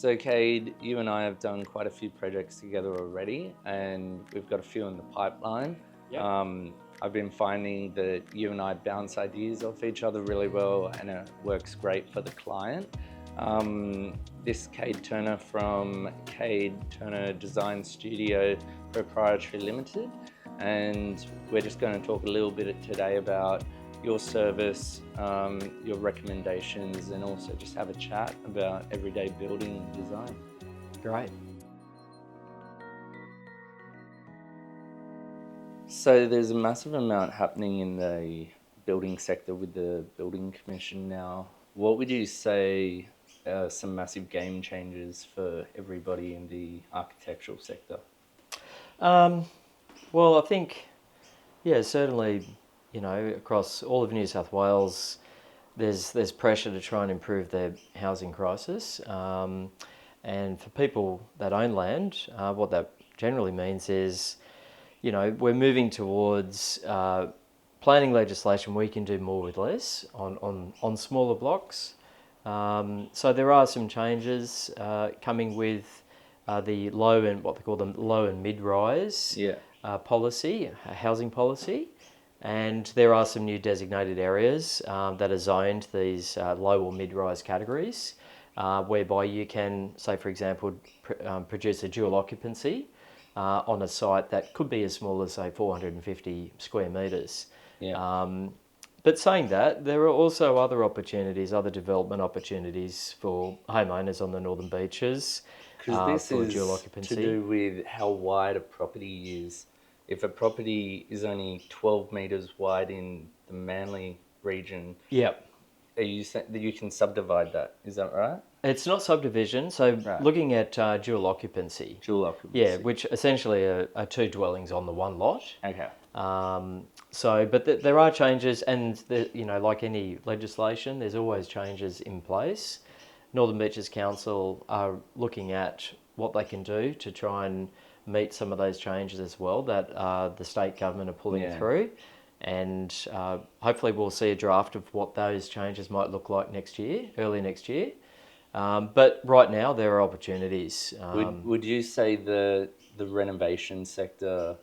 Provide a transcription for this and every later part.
So Cade, you and I have done quite a few projects together already, and we've got a few in the pipeline. Yep. I've been finding that you and I bounce ideas off each other really well, and it works great for the client. This Cade Turner from Cade Turner Designs Studio Proprietary Limited, and we're just going to talk a little bit today about your service, your recommendations, and also just have a chat about everyday building design. Great. So there's a massive amount happening in the building sector with the building commission now. What would you say are some massive game changers for everybody in the architectural sector? Well, I think, certainly, across all of New South Wales, there's pressure to try and improve their housing crisis. And for people that own land, what that generally means is, we're moving towards planning legislation where you can do more with less on smaller blocks. So there are some changes coming with the low and what they call the low and mid-rise policy, housing policy. And there are some new designated areas that are zoned these low or mid-rise categories, whereby you can, say for example, produce a dual occupancy on a site that could be as small as, say, 450 square metres. But saying that, there are also other opportunities, other development opportunities for homeowners on the Northern Beaches Because for this dual is occupancy. to do with how wide a property is. If a property is only 12 metres wide in the Manly region, Yep. are you saying that you can subdivide that? Is that right? It's not subdivision, so looking at dual occupancy. Dual occupancy. Yeah, which essentially are two dwellings on the one lot. Okay. But there are changes, and like any legislation, there's always changes in place. Northern Beaches Council are looking at what they can do to try and meet some of those changes as well that the state government are pulling through. And hopefully we'll see a draft of what those changes might look like next year, early next year. But right now there are opportunities. Would you say the renovation sector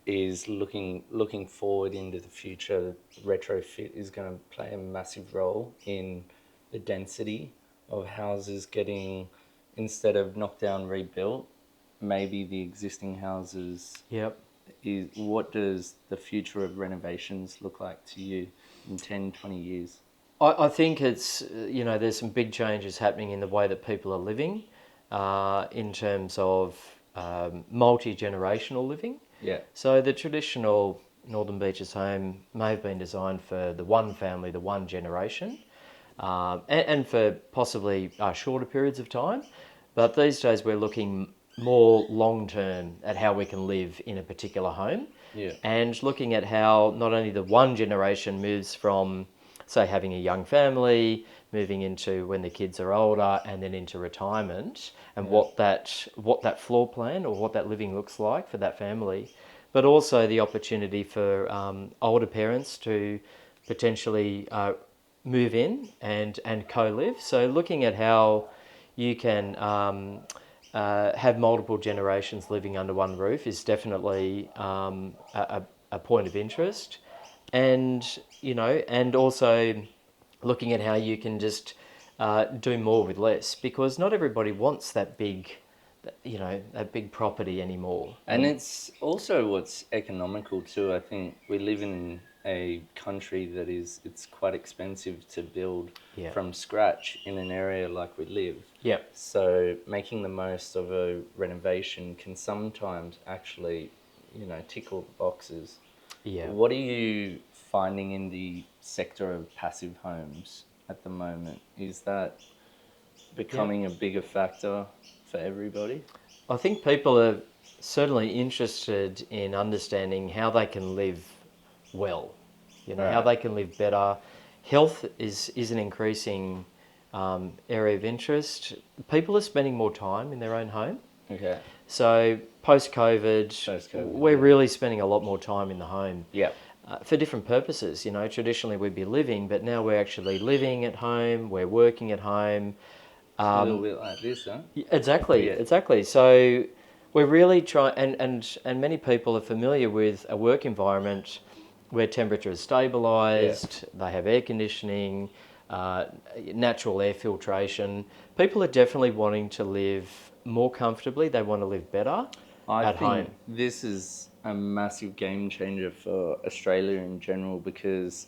is looking forward into the future? Retrofit is going to play a massive role in the density of houses getting, instead of knocked down, rebuilt. Maybe the existing houses. Yep. What does the future of renovations look like to you in 10, 20 years? I think it's, there's some big changes happening in the way that people are living in terms of multi-generational living. Yeah. So the traditional Northern Beaches home may have been designed for the one family, the one generation, and for possibly shorter periods of time. But these days we're looking more long-term at how we can live in a particular home. Yeah. And looking at how not only the one generation moves from, say, having a young family, moving into when the kids are older, and then into retirement, and what that floor plan or what that living looks like for that family, but also the opportunity for older parents to potentially move in and co-live. So looking at how you can have multiple generations living under one roof is definitely a point of interest. And also looking at how you can just do more with less, because not everybody wants that big property anymore. And it's also what's economical too. I think we live in a country that it's quite expensive to build from scratch in an area like we live. Yeah. So making the most of a renovation can sometimes actually, tick all the boxes. Yeah. What are you finding in the sector of passive homes at the moment? Is that becoming a bigger factor for everybody? I think people are certainly interested in understanding how they can live well, how they can live better. Health is an increasing area of interest. People are spending more time in their own home. Okay. So post-COVID, we're really spending a lot more time in the home. Yeah. For different purposes. Traditionally we'd be living, but now we're actually living at home, we're working at home. A little bit like this, huh? Exactly, Yeah. exactly. So we're really trying, and many people are familiar with a work environment where temperature is stabilised, they have air conditioning, uh, natural air filtration. People are definitely wanting to live more comfortably. They want to live better I at think home. this is a massive game changer for Australia in general because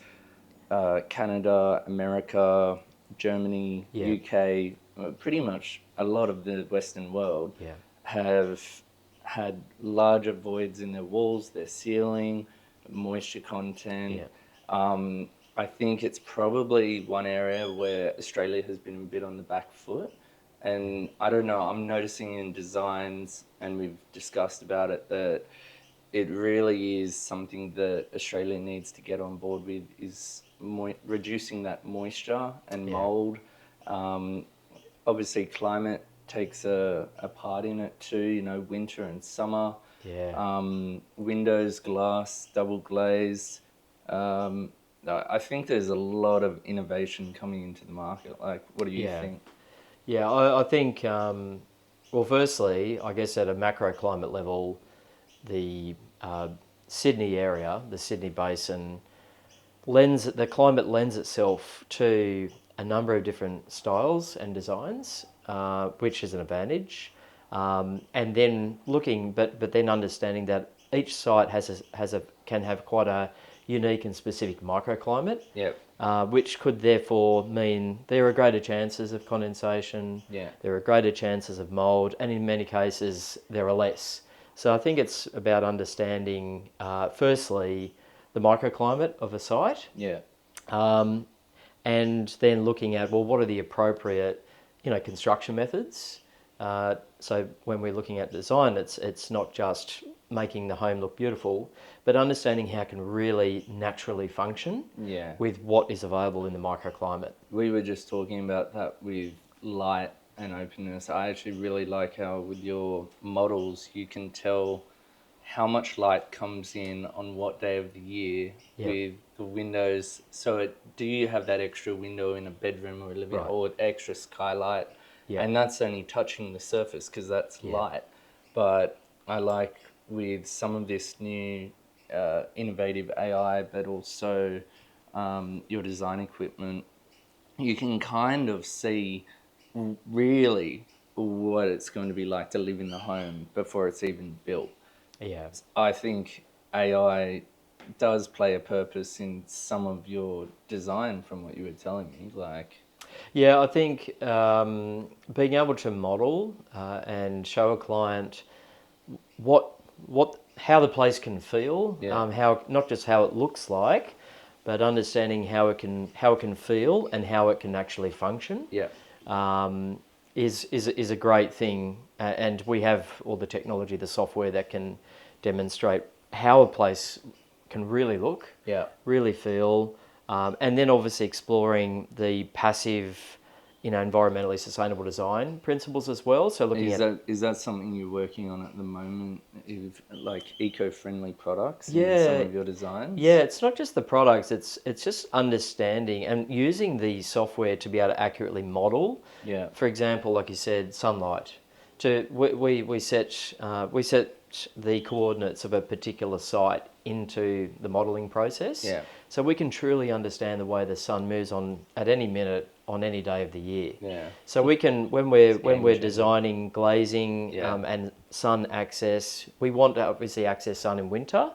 Canada, America, Germany, Yeah, UK, pretty much a lot of the Western world yeah, have had larger voids in their walls, their ceiling, moisture content. yeah, I think it's probably one area where Australia has been a bit on the back foot. And I don't know, I'm noticing in designs, and we've discussed about it, that it really is something that Australia needs to get on board with is reducing that moisture and yeah, mold. Um, Obviously, climate takes a part in it too, you know, winter and summer. yeah. Windows, glass, double glazed. Um, I think there's a lot of innovation coming into the market. Like, what do you Yeah, think? yeah. I think, well, firstly, I guess at a macro climate level, the Sydney area, the Sydney Basin, the climate lends itself to a number of different styles and designs, which is an advantage. And then but then understanding that each site can have quite a unique and specific microclimate, Yeah, which could therefore mean there are greater chances of condensation, yeah, there are greater chances of mould, and in many cases there are less. So I think it's about understanding, firstly, the microclimate of a site, yeah. um, and then looking at, well, what are the appropriate, construction methods. So when we're looking at design, it's not just making the home look beautiful, but understanding how it can really naturally function Yeah. with what is available in the microclimate. We were just talking about that with light and openness. I actually really like how with your models you can tell how much light comes in on what day of the year Yep. with the windows. So do you have that extra window in a bedroom or a living Right. or extra skylight? Yep. And that's only touching the surface because that's Yep. light. But I like with some of this new innovative AI, but also your design equipment, you can kind of see really what it's going to be like to live in the home before it's even built. Yeah. I think AI does play a purpose in some of your design from what you were telling me. Like, Yeah, I think being able to model and show a client what how the place can feel, yeah, how not just how it looks like, but understanding how it can feel and how it can actually function, yeah, is a great thing. And we have all the technology, the software that can demonstrate how a place can really look, yeah. really feel, and then obviously exploring the passive, environmentally sustainable design principles as well. So looking at, Is that something you're working on at the moment? If like eco-friendly products in some yeah, of your yeah, designs? it's not just the products, it's just understanding and using the software to be able to accurately model. Yeah, For example, like you said, sunlight. We set the coordinates of a particular site into the modelling process, yeah, so we can truly understand the way the sun moves on at any minute on any day of the year. yeah. So we can, It's when game we're changer. designing glazing Yeah, and sun access, we want to obviously access sun in winter,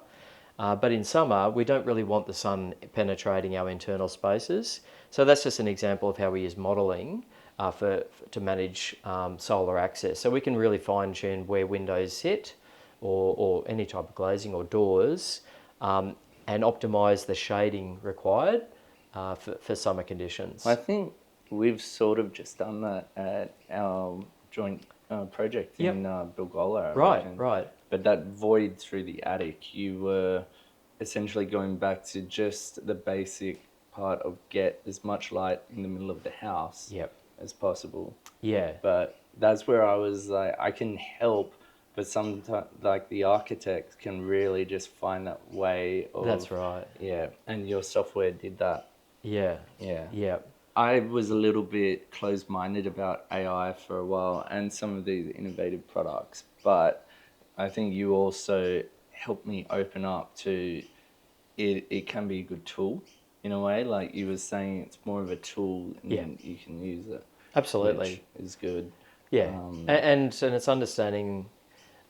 but in summer we don't really want the sun penetrating our internal spaces. So that's just an example of how we use modelling to manage solar access. So we can really fine tune where windows sit, or any type of glazing or doors, and optimise the shading required for summer conditions. I think we've sort of just done that at our joint project Yep. in Bilgola, I Right, reckon. right. But that void through the attic, you were essentially going back to just the basic part of get as much light in the middle of the house Yep. as possible. Yeah. But that's where I was like, I can help, but sometimes like the architect can really just find that way of, That's right. yeah, and your software did that. Yeah. Yeah. Yeah. I was a little bit closed-minded about AI for a while and some of these innovative products, but I think you also helped me open up to it. It can be a good tool in a way. Like you were saying, it's more of a tool Yeah, and you can use it, which absolutely. is good. Yeah, Um, and it's understanding,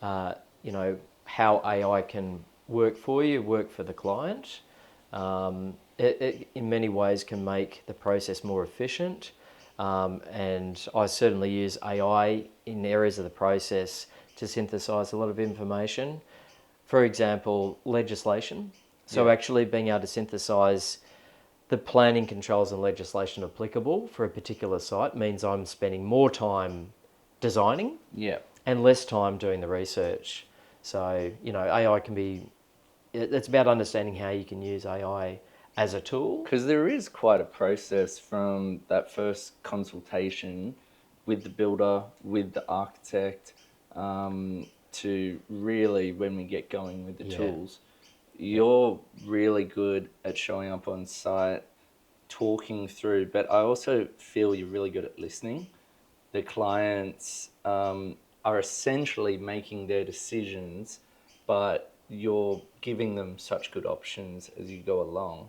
you know, how AI can work for you, work for the client. It in many ways can make the process more efficient. And I certainly use AI in areas of the process to synthesize a lot of information. For example, legislation. So yeah, actually being able to synthesize the planning controls and legislation applicable for a particular site means I'm spending more time designing yeah. and less time doing the research. So, you know, AI can be, it's about understanding how you can use AI as a tool. Because there is quite a process from that first consultation with the builder, with the architect, to really when we get going with the Yeah, tools. yeah, You're really good at showing up on site, talking through, but I also feel you're really good at listening. The clients are essentially making their decisions, but you're giving them such good options as you go along.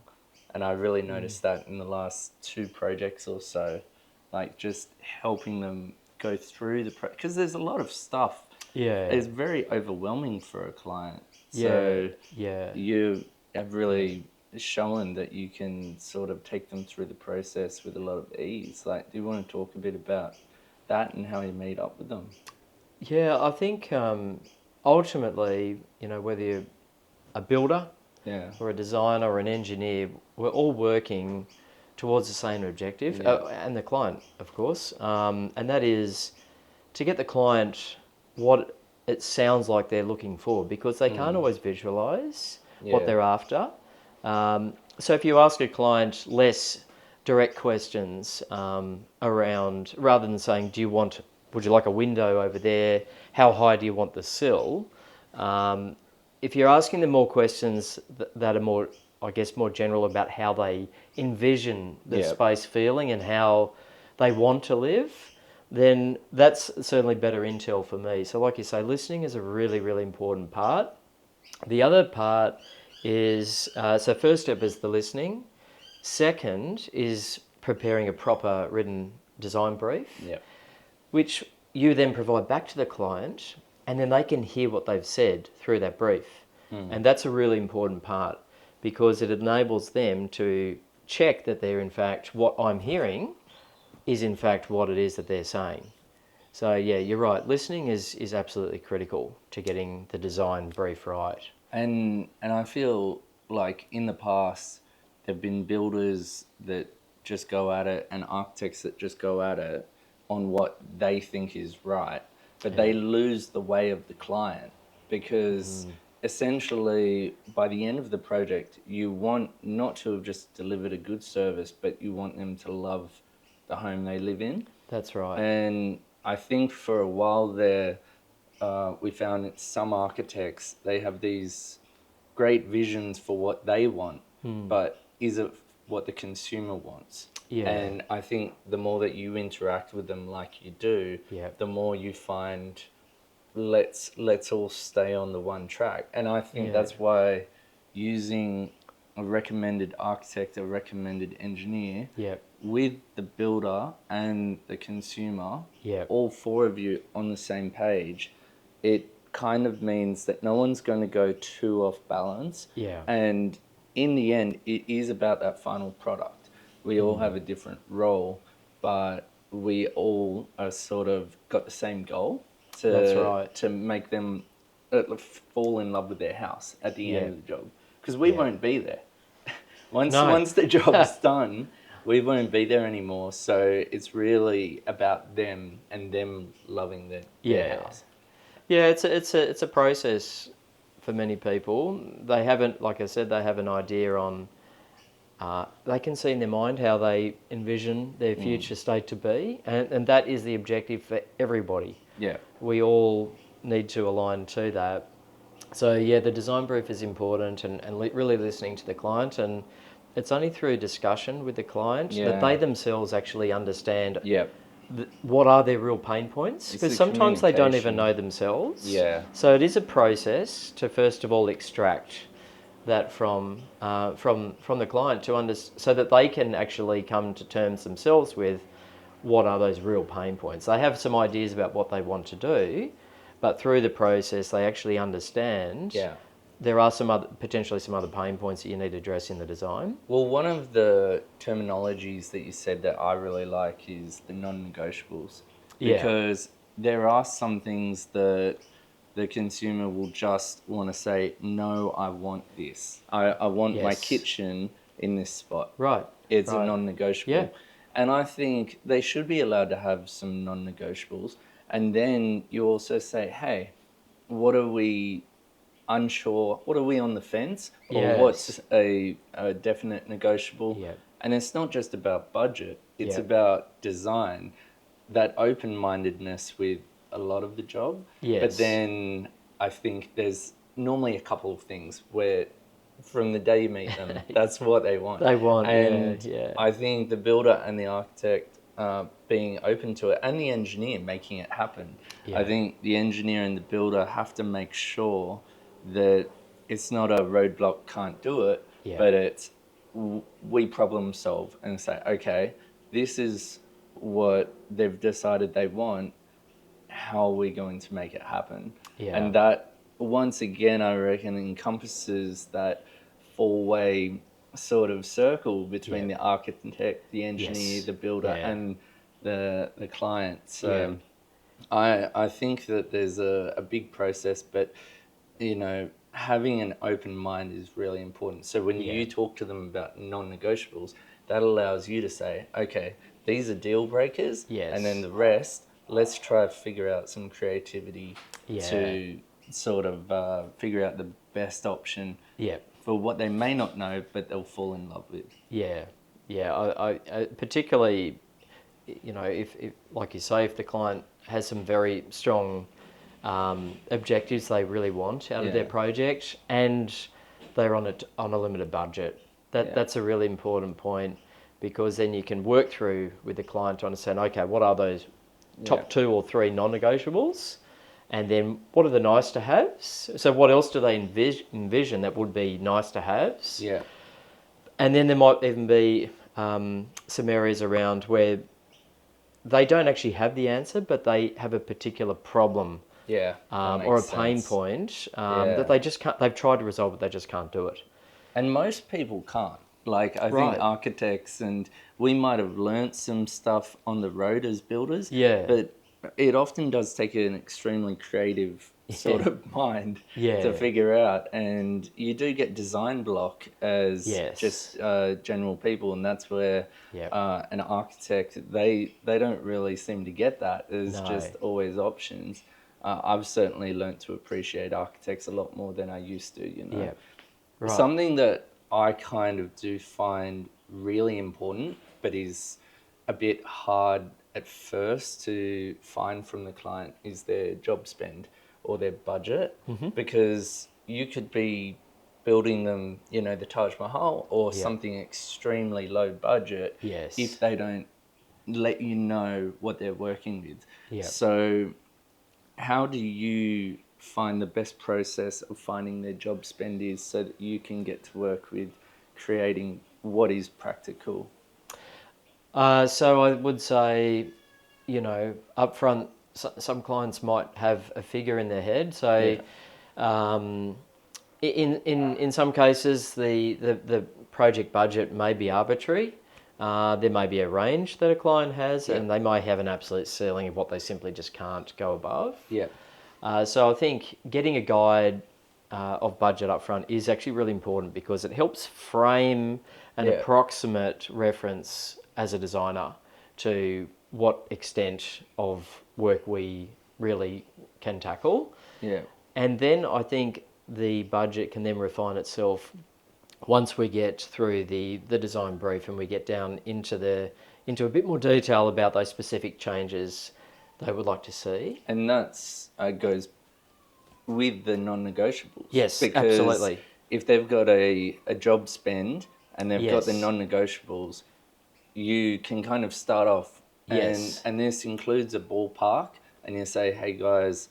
And I really noticed that in the last two projects or so, like just helping them go through because there's a lot of stuff. yeah, It's very overwhelming for a client. yeah, So yeah, you have yeah. really shown that you can sort of take them through the process with a lot of ease. Like, do you want to talk a bit about that and how you meet up with them? Yeah, I think ultimately, you know, whether you're a builder Yeah, or a designer or an engineer, we're all working towards the same objective, yeah, and the client, of course, and that is to get the client what it sounds like they're looking for, because they can't always visualize what yeah, they're after. So if you ask a client less direct questions around, rather than saying, would you like a window over there? How high do you want the sill? If you're asking them more questions that are more, I guess, more general about how they envision the yeah. space feeling and how they want to live, then that's certainly better intel for me. So, like you say, listening is a really, really important part. The other part is so, first step is the listening. Second is preparing a proper written design brief, Yeah. which you then provide back to the client, and then they can hear what they've said through that brief. And that's a really important part, because it enables them to check that they're in fact, what I'm hearing is in fact what it is that they're saying. So yeah, you're right. Listening is absolutely critical to getting the design brief right. And I feel like in the past there've been builders that just go at it and architects that just go at it on what they think is right, but Yeah. they lose the way of the client because essentially by the end of the project you want not to have just delivered a good service, but you want them to love the home they live in. That's right. And I think for a while there, we found that some architects, they have these great visions for what they want, but is it what the consumer wants? Yeah. And I think the more that you interact with them like you do, Yeah. the more you find let's all stay on the one track. And I think Yeah. that's why using a recommended architect, a recommended engineer, Yeah. with the builder and the consumer, Yeah. all four of you on the same page, it kind of means that no one's going to go too off balance. Yeah. And in the end, it is about that final product. We all have a different role, but we all are sort of got the same goal That's right. to make them fall in love with their house at the end Yeah. of the job. Because we Yeah. won't be there. Once No. once the job's done, we won't be there anymore. So it's really about them and them loving their Yeah. house. Yeah, it's a process for many people. They haven't, like I said, they have an idea on. They can see in their mind how they envision their future state to be, and that is the objective for everybody. Yeah. We all need to align to that. So yeah, the design brief is important, and really listening to the client, and it's only through discussion with the client that Yeah. they themselves actually understand Yep. what are their real pain points, It's because the sometimes they don't even communication. know themselves. Yeah. So it is a process to first of all extract that from the client so that they can actually come to terms themselves with what are those real pain points. They have some ideas about what they want to do, but through the process they actually understand Yeah. there are potentially some other pain points that you need to address in the design. Well, one of the terminologies that you said that I really like is the non-negotiables, Yeah. because there are some things that the consumer will just want to say, no, I want this. I want my Yes. kitchen in this spot. Right. It's a Right. non-negotiable. Yeah. And I think they should be allowed to have some non-negotiables. And then you also say, hey, what are we unsure? What are we on the fence? Or what's Yes. a definite negotiable? Yeah. And it's not just about budget. It's Yeah. about design, that open-mindedness with a lot of the job. Yes. But then I think there's normally a couple of things where from the day you meet them, that's what they want. They want, And yeah. I think the builder and the architect being open to it, and the engineer making it happen. Yeah. I think the engineer and the builder have to make sure that it's not a roadblock, can't do it, Yeah. but it's we problem solve and say, okay, this is what they've decided they want. How are we going to make it happen? Yeah. And that, once again, I reckon encompasses that four-way sort of circle between Yeah. the architect, the engineer, Yes. the builder, Yeah. and the client. So Yeah. I think that there's a big process, but having an open mind is really important. So when Yeah. you talk to them about non-negotiables, that allows you to say, okay, these are deal breakers, Yes. and then the rest, let's try to figure out some creativity Yeah. to sort of figure out the best option Yeah. for what they may not know, but they'll fall in love with. Yeah. Yeah. I particularly, if like you say, if the client has some very strong objectives they really want out of their Yeah. project, and they're on a limited budget. Yeah. That's a really important point, because then you can work through with the client to understand, okay, what are those top 2 or 3 non-negotiables, and then what are the nice to haves? So what else do they envision that would be nice to haves? Yeah. And then there might even be some areas around where they don't actually have the answer, but they have a particular problem. Yeah. Or a pain point that they just can't. They've tried to resolve it, they just can't do it. And most people can't. Like, I think architects, and we might have learnt some stuff on the road as builders. Yeah. But it often does take an extremely creative sort of mind to figure out. And you do get design block as just general people. And that's where an architect, they don't really seem to get that. There's just always options. I've certainly learnt to appreciate architects a lot more than I used to, Yeah. Right. Something that I kind of do find really important, but is a bit hard at first to find from the client, is their job spend or their budget. Mm-hmm. Because you could be building them, the Taj Mahal or something extremely low budget if they don't let you know what they're working with. Yeah. So how do you find the best process of finding their job spend is so that you can get to work with creating what is practical? So I would say, upfront, some clients might have a figure in their head. So in some cases, the project budget may be arbitrary. There may be a range that a client has, and they might have an absolute ceiling of what they simply just can't go above. Yeah. So I think getting a guide of budget up front is actually really important, because it helps frame an approximate reference as a designer to what extent of work we really can tackle. Yeah. And then I think the budget can then refine itself once we get through the design brief and we get down into a bit more detail about those specific changes they would like to see. And that's goes with the non-negotiables. Yes, because absolutely. If they've got a job spend and they've got the Yes. non-negotiables, you can kind of start off, Yes. and this includes a ballpark, and you say, hey guys,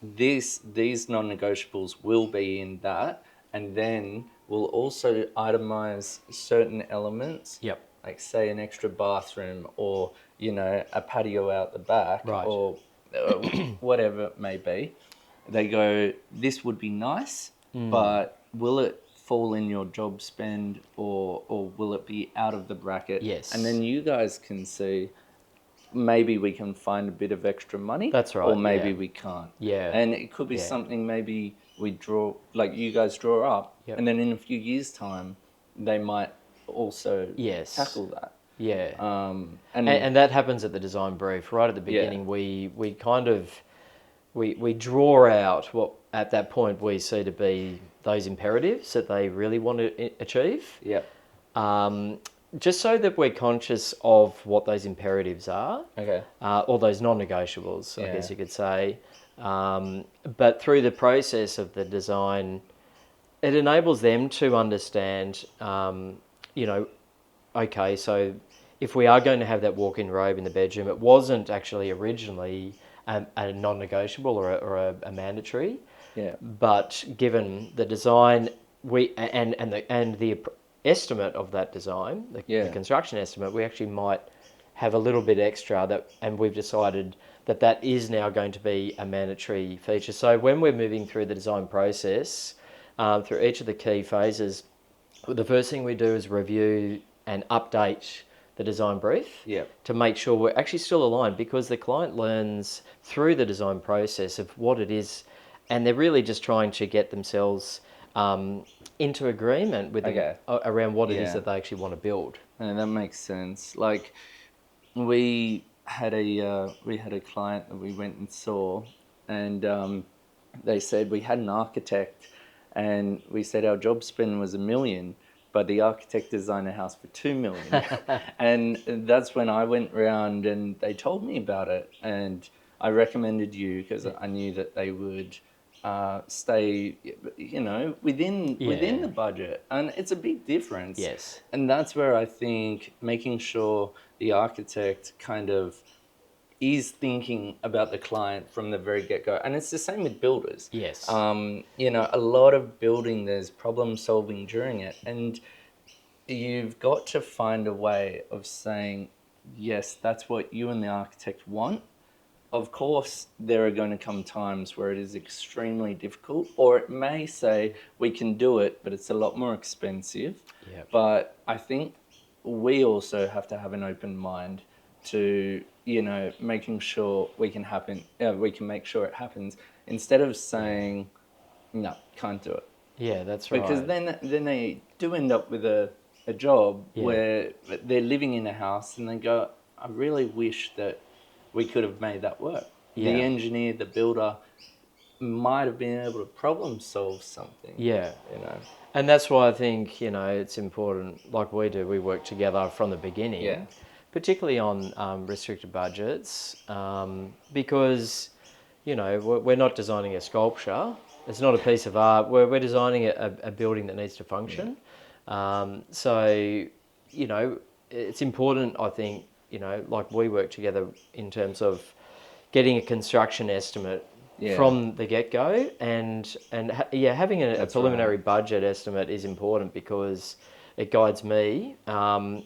these non-negotiables will be in that, and then we'll also itemize certain elements, Yep. like say an extra bathroom, or a patio out the back, Right. or whatever it may be. They go, this would be nice, but will it fall in your job spend, or will it be out of the bracket? Yes. And then you guys can see, maybe we can find a bit of extra money. That's right, Or maybe yeah. we can't. Yeah. And it could be Yeah. something maybe we draw, like you guys draw up, Yep. and then in a few years' time, they might also Yes. tackle that. Yeah. And And that happens at the design brief. Right at the Yeah. beginning, we kind of we draw out what at that point we see to be those imperatives that they really want to achieve. yeah, Just so that we're conscious of what those imperatives are, okay, or those non-negotiables, I Yeah. guess you could say. But through the process of the design, it enables them to understand, okay, so if we are going to have that walk-in robe in the bedroom, it wasn't actually originally a non-negotiable or a mandatory. yeah, But given the design, the estimate of that design, the construction estimate, we actually might have a little bit extra and we've decided that is now going to be a mandatory feature. So when we're moving through the design process, through each of the key phases, the first thing we do is review and update the design brief to make sure we're actually still aligned, because the client learns through the design process of what it is, and they're really just trying to get themselves into agreement with around what it is that they actually want to build. And that makes sense. Like we had a client that we went and saw, and they said we had an architect, and we said our job spend was $1 million, but the architect designed a house for $2 million. And that's when I went round and they told me about it, and I recommended you because I knew that they would stay, within the budget, and it's a big difference. Yes. And that's where I think making sure the architect kind of is thinking about the client from the very get-go. And it's the same with builders. Yes. A lot of building, there's problem solving during it. And you've got to find a way of saying, yes, that's what you and the architect want. Of course, there are going to come times where it is extremely difficult, or it may say, we can do it, but it's a lot more expensive. Yep. But I think we also have to have an open mind to, making sure we can make sure it happens, instead of saying, no, can't do it. Yeah, that's right. Because then they do end up with a job where they're living in a house and they go, I really wish that we could have made that work. Yeah. The engineer, the builder might have been able to problem solve something. Yeah. And that's why I think, it's important, like we do, we work together from the beginning. Yeah. Particularly on restricted budgets, because, we're not designing a sculpture. It's not a piece of art. We're designing a building that needs to function. So, it's important, I think, like we work together in terms of getting a construction estimate from the get-go, and having a preliminary budget estimate is important, because it guides me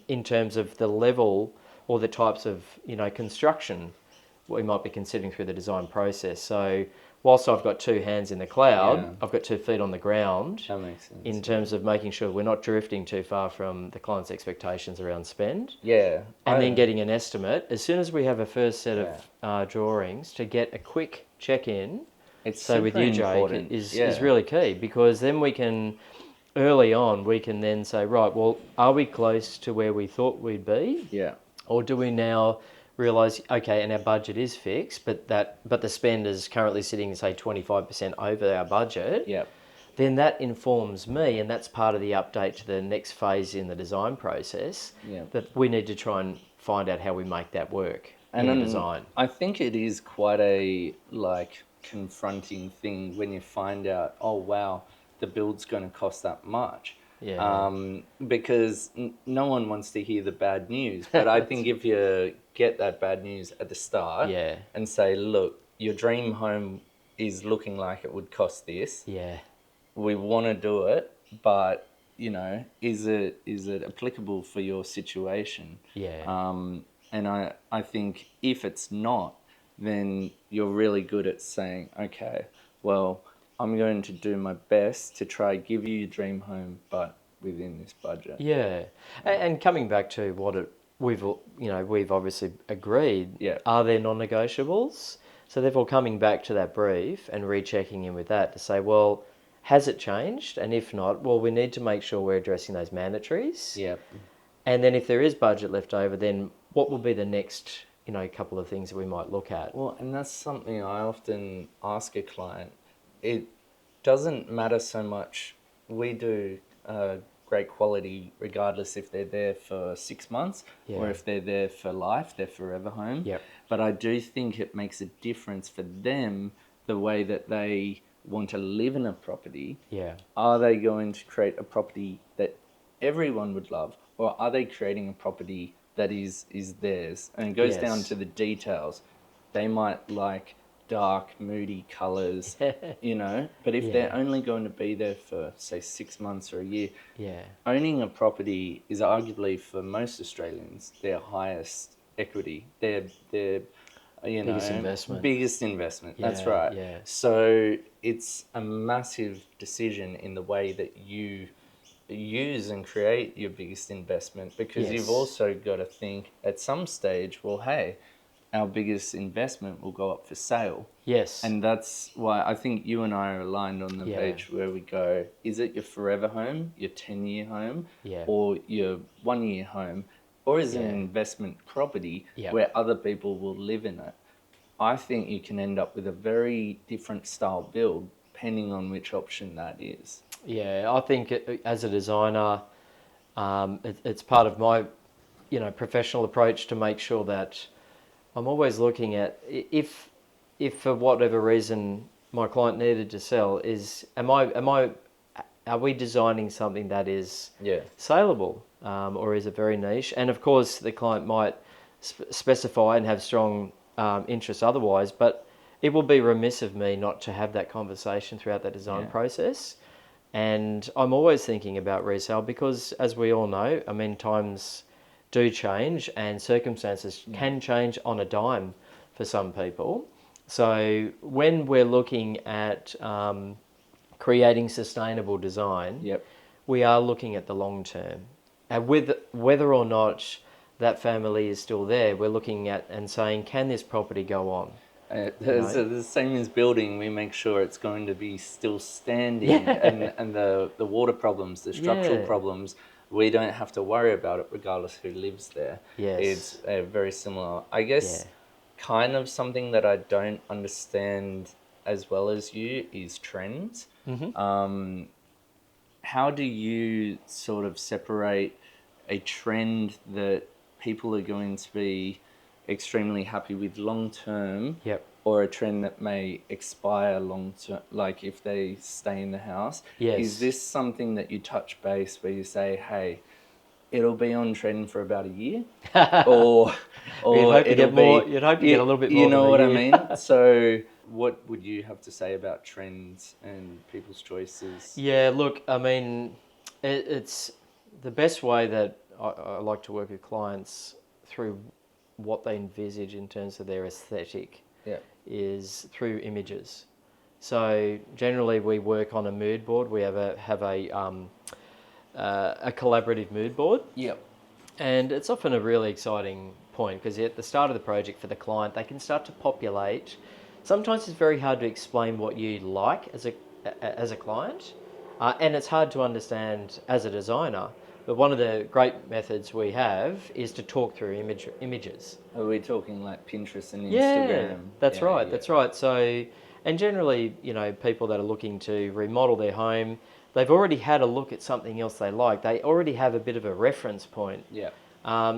in terms of the level or the types of construction we might be considering through the design process. So whilst I've got two hands in the cloud, I've got 2 feet on the ground. That makes sense. In terms of making sure we're not drifting too far from the client's expectations around spend. Yeah. And then getting an estimate as soon as we have a first set of drawings, to get a quick check-in. So with you, Jake, is really key, because then we can, early on, we can then say, right, well, are we close to where we thought we'd be? Yeah. Or do we now realise, okay, and our budget is fixed, but the spend is currently sitting, say, 25% over our budget? Yeah. Then that informs me, and that's part of the update to the next phase in the design process, that we need to try and find out how we make that work in the design. I think it is quite a, confronting thing when you find out, oh, wow, the build's going to cost that much. Yeah. Because no one wants to hear the bad news. But I think if you get that bad news at the start Yeah. and say, look, your dream home is looking like it would cost this. Yeah. We want to do it, but is it applicable for your situation? Yeah. And I think if it's not, then you're really good at saying, okay, well, I'm going to do my best to try give you your dream home, but within this budget. Yeah. And coming back to we've obviously agreed, Yeah. are there non-negotiables? So therefore coming back to that brief and rechecking in with that to say, well, has it changed? And if not, well, we need to make sure we're addressing those mandatories. Yeah. And then if there is budget left over, then what will be the next, couple of things that we might look at? Well, and that's something I often ask a client. It doesn't matter so much. We do great quality regardless if they're there for 6 months or Yeah. if they're there for life, their forever home. Yep. But I do think it makes a difference for them the way that they want to live in a property. Yeah. Are they going to create a property that everyone would love, or are they creating a property that is theirs? And it goes down Yes. to the details. They might like dark, moody colors, but if Yeah. they're only going to be there for, say, 6 months or a year, Yeah. owning a property is arguably, for most Australians, their highest equity. Their Biggest investment. Biggest investment. That's Yeah, right. yeah. So it's a massive decision in the way that you use and create your biggest investment, because Yes. you've also got to think at some stage, well, hey, our biggest investment will go up for sale. Yes. And that's why I think you and I are aligned on the Yeah. page where we go, is it your forever home, your 10-year home, Yeah. or your 1-year home, or is it Yeah. an investment property Yeah. where other people will live in it? I think you can end up with a very different style build depending on which option that is. Yeah, I think as a designer, it's part of my, professional approach to make sure that I'm always looking at if for whatever reason my client needed to sell, are we designing something that is Yeah. saleable, or is it very niche? And of course, the client might specify and have strong interests otherwise, but it will be remiss of me not to have that conversation throughout the design Yeah. process. And I'm always thinking about resale because, as we all know, times do change and circumstances can change on a dime for some people. So when we're looking at creating sustainable design, Yep. we are looking at the long term. And with whether or not that family is still there, we're looking at and saying, can this property go on? So the same as building, we make sure it's going to be still standing, Yeah. and the water problems, the structural Yeah. problems, we don't have to worry about it regardless who lives there. Yes. It's very similar. I guess kind of something that I don't understand as well as you is trends. Mm-hmm. How do you sort of separate a trend that people are going to be extremely happy with long term, Yep. or a trend that may expire long term, like if they stay in the house? Yes. Is this something that you touch base where you say, hey, it'll be on trend for about a year, or You'd hope to it'll get more. be, You'd hope to get a little bit more. you know what I than a year. mean? So what would you have to say about trends and people's choices? Yeah, look, it's the best way that I like to work with clients through what they envisage in terms of their aesthetic Yeah. is through images. So generally, we work on a mood board. We have a collaborative mood board. Yep. And it's often a really exciting point because at the start of the project for the client, they can start to populate. Sometimes it's very hard to explain what you like as a client, and it's hard to understand as a designer. But one of the great methods we have is to talk through images. Are we talking like Pinterest and Instagram? Yeah, that's Yeah, right. yeah. That's right. So, and generally, people that are looking to remodel their home, they've already had a look at something else they like. They already have a bit of a reference point. Yeah.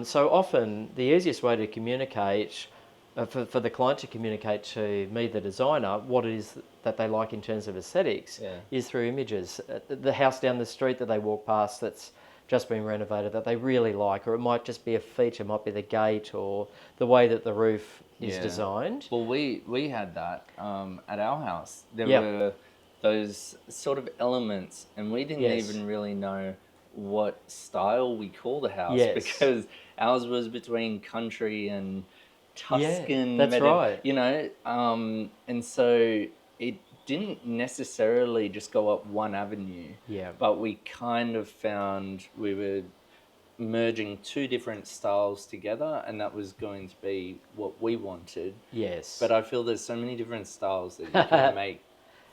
So often, the easiest way to communicate for the client to communicate to me, the designer, what it is that they like in terms of aesthetics is through images. The house down the street that they walk past that's just been renovated that they really like, or it might just be a feature, it might be the gate or the way that the roof is designed. Well, we had that at our house. There Yep. were those sort of elements, and we didn't Yes. even really know what style we call the house Yes. because ours was between country and Tuscan. that's right. You know, and so it didn't necessarily just go up one avenue. Yeah. But we kind of found we were merging two different styles together, and that was going to be what we wanted. Yes. But I feel there's so many different styles that you can make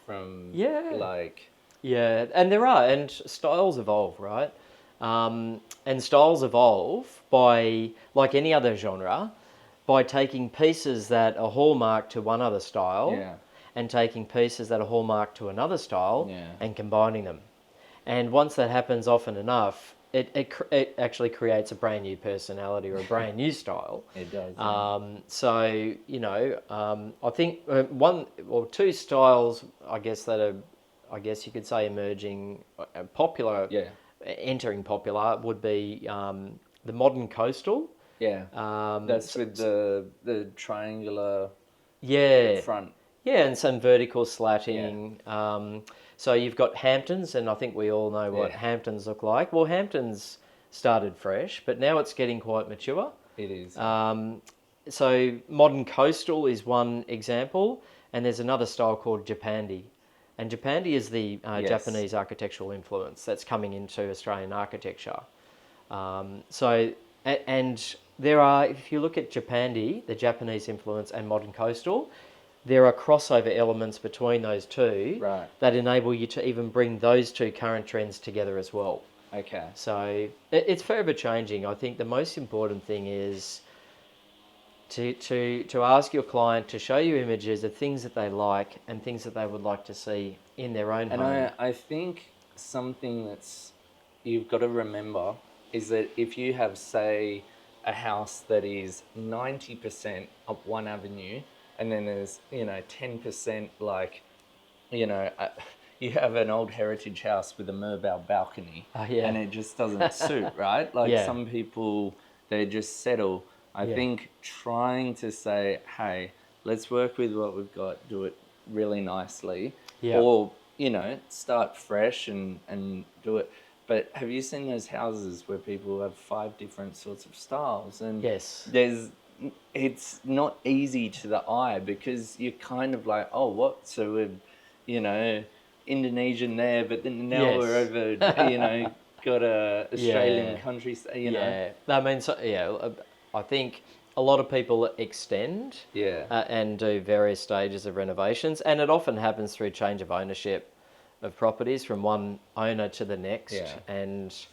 from like... Yeah, and there are, and styles evolve, right? And styles evolve by, like any other genre, by taking pieces that are hallmark to one other style and taking pieces that are hallmark to another style and combining them. And once that happens often enough, it actually creates a brand new personality or a brand new style. It does. So, you know, I think one or two styles, I guess, that are, I guess you could say, emerging, popular, entering popular, would be the modern coastal. Yeah. That's with the triangular front. Yeah, and some vertical slatting. So you've got Hamptons, and I think we all know what Hamptons look like. Well, Hamptons started fresh, but now it's getting quite mature. It is. So modern coastal is one example, and there's another style called Japandi. And Japandi is the Japanese architectural influence that's coming into Australian architecture. And there are, if you look at Japandi, the Japanese influence, and modern coastal, there are crossover elements between those two that enable you to even bring those two current trends together as well. Okay. So it's forever changing. I think the most important thing is to ask your client to show you images of things that they like and things that they would like to see in their own home. And I think something that's you've got to remember is that if you have, say, a house that is 90% up one avenue, and then there's, 10% like, you have an old heritage house with a Merbau balcony, and it just doesn't suit, right? Like some people, they just settle. I think trying to say, hey, let's work with what we've got, do it really nicely, or, start fresh and do it. But have you seen those houses where people have 5 different sorts of styles? And it's not easy to the eye because you're kind of like, oh, what? So we're, Indonesian there, but then now we're over, got a Australian country, I mean, I think a lot of people extend and do various stages of renovations, and it often happens through change of ownership of properties from one owner to the next, and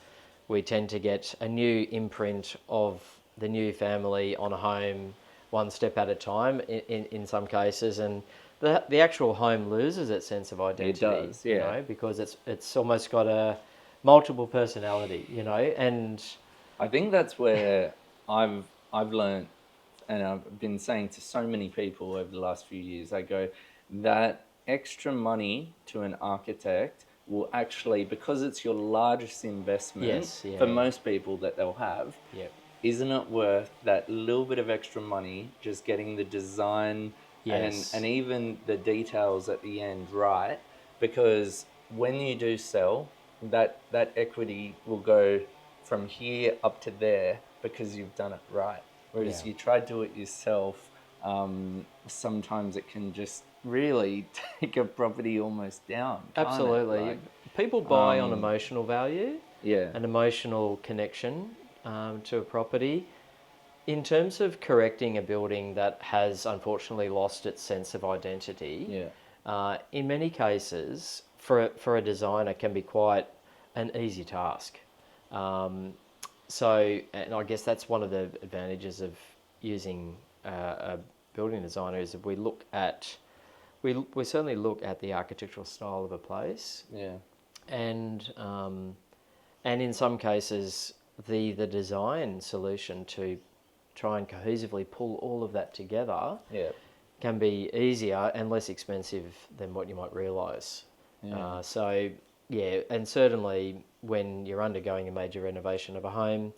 we tend to get a new imprint of the new family on a home one step at a time in some cases, and the actual home loses its sense of identity. It does, because it's almost got a multiple personality, and I think that's where I've learned, and I've been saying to so many people over the last few years, I go, that extra money to an architect will actually, because it's your largest investment for most people that they'll have, isn't it worth that little bit of extra money just getting the design and even the details at the end right? Because when you do sell, that equity will go from here up to there because you've done it right. Whereas you try to do it yourself, sometimes it can just really take a property almost down. Absolutely. Like, people buy on emotional value, Yeah. an emotional connection to a property. In terms of correcting a building that has unfortunately lost its sense of identity, in many cases, for a designer, can be quite an easy task. So, and I guess that's one of the advantages of using a building designer is that we certainly look at the architectural style of a place, and in some cases the design solution to try and cohesively pull all of that together Yeah. can be easier and less expensive than what you might realise. Yeah. So, yeah, and certainly when you're undergoing a major renovation of a home,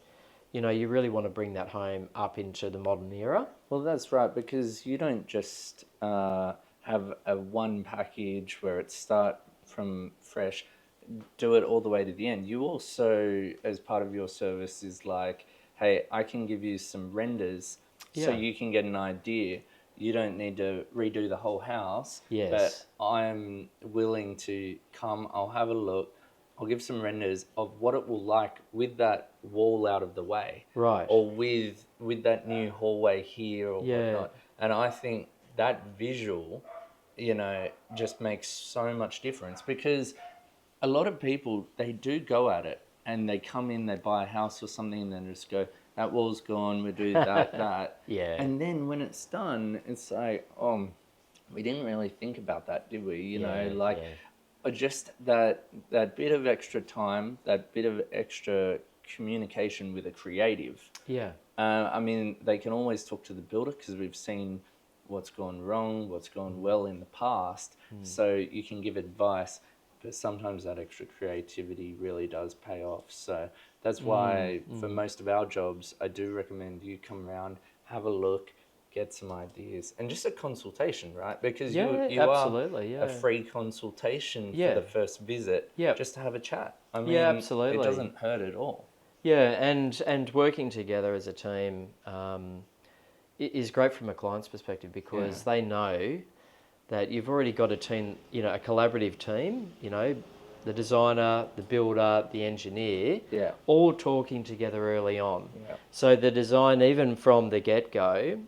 you know, you really want to bring that home up into the modern era. Well, that's right, because you don't just have a one package where it start from fresh, do it all the way to the end. You also, as part of your service, is like, hey, I can give you some renders so Yeah. you can get an idea. You don't need to redo the whole house, Yes. but I'm willing to come, I'll have a look, I'll give some renders of what it will like with that wall out of the way, Right. or with that new hallway here or Yeah. whatnot. And I think that visual, you know, just makes so much difference, because a lot of people, they do go at it and they come in, they buy a house or something, and then just go, that wall's gone, we do that. Yeah. And then when it's done, it's like, oh, we didn't really think about that, did we? You know, Yeah, like, yeah. just that bit of extra time, that bit of extra communication with a creative. Yeah. I mean, they can always talk to the builder, because we've seen what's gone wrong, what's gone well in the past. So you can give advice, but sometimes that extra creativity really does pay off. So that's why for most of our jobs, I do recommend you come around, have a look, get some ideas, and just a consultation, right? Because Yeah, you absolutely, are a yeah. free consultation Yeah. for the first visit, Yeah. just to have a chat. I mean, Yeah, it absolutely. doesn't hurt at all. Yeah, and working together as a team is great from a client's perspective, because they know that you've already got a team, you know, a collaborative team, you know, the designer, the builder, the engineer, Yeah. all talking together early on. Yeah. So the design, even from the get-go,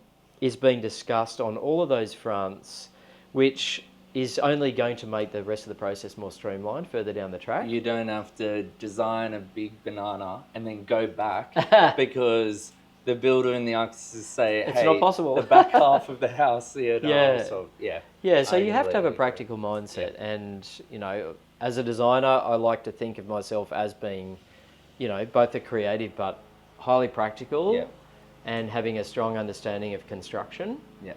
is being discussed on all of those fronts, which is only going to make the rest of the process more streamlined further down the track. You don't have to design a big banana and then go back because the builder and the architect say, It's hey, not possible. the back half of the house, you know, Yeah. so, yeah. Yeah, so I you have to have a completely practical mindset, and you know, as a designer, I like to think of myself as being, you know, both a creative but highly practical, Yeah. and having a strong understanding of construction. Yeah.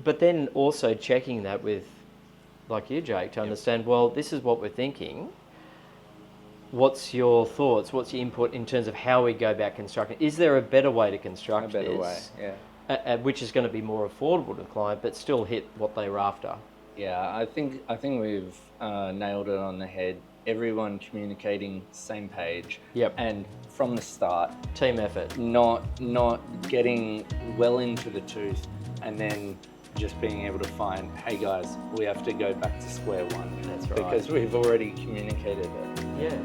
But then also checking that with, like you, Jake, to understand, well, this is what we're thinking. What's your thoughts? What's your input in terms of how we go about constructing? Is there a better way to construct A better this? way, yeah. Which is going to be more affordable to the client, but still hit what they were after. Yeah, I think we've nailed it on the head. Everyone communicating same page. Yep. And from the start, Team effort. not getting well into the tooth and then just being able to find, hey guys, we have to go back to square one. That's right. Because we've already communicated it. Yeah.